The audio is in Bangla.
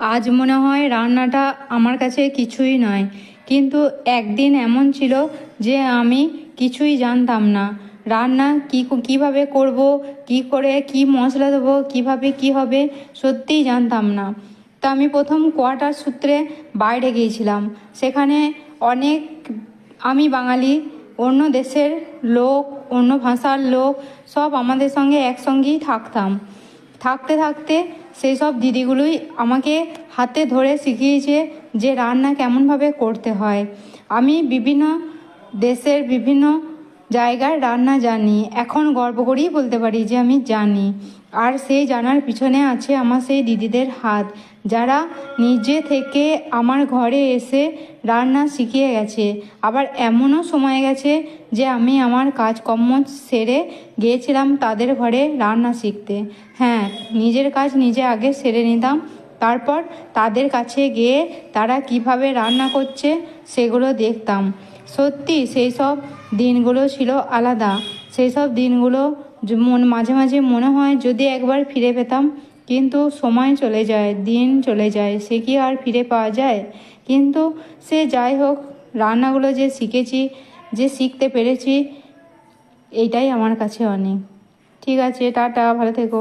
আজ মনে হয় রান্নাটা আমার কাছে কিছুই নয়, কিন্তু একদিন এমন ছিল যে আমি কিছুই জানতাম না। রান্না কিভাবে করব, কি করে কি মশলা দেবো, কিভাবে কি হবে, সত্যিই জানতাম না। তা আমি প্রথম কোয়ার্টার সূত্রে বাইরে গিয়েছিলাম। সেখানে অনেক, আমি বাঙালি, অন্য দেশের লোক, অন্য ভাষার লোক সব আমাদের সঙ্গে একসঙ্গেই থাকতাম। থাকতে থাকতে সেই সব দিদিগুলোই আমাকে হাতে ধরে শিখিয়েছে যে রান্না কেমনভাবে করতে হয়। আমি বিভিন্ন দেশের বিভিন্ন জায়গার রান্না জানি, এখন গর্ব করেই বলতে পারি যে আমি জানি। আর সেই জানার পিছনে আছে আমার সেই দিদিদের হাত, যারা নিজে থেকে আমার ঘরে এসে রান্না শিখিয়ে গেছে। আবার এমনও সময় গেছে যে আমি আমার কাজকর্ম সেরে গিয়েছিলাম তাদের ঘরে রান্না শিখতে। হ্যাঁ, নিজের কাজ নিজে আগে সেরে নিতাম, তারপর তাদের কাছে গিয়ে তারা কিভাবে রান্না করছে সেগুলো দেখতাম। সত্যি সেই সব দিনগুলো ছিল আলাদা। সেই সব দিনগুলো মাঝে মাঝে মনে হয় যদি একবার ফিরে পেতাম, কিন্তু সময় চলে যায়, দিন চলে যায়, সে কি আর ফিরে পাওয়া যায়? কিন্তু সে যাই হোক, রান্নাগুলো যে শিখেছি, যে শিখতে পেরেছি, এইটাই আমার কাছে অনেক। ঠিক আছে, টাটা, ভালো থেকো।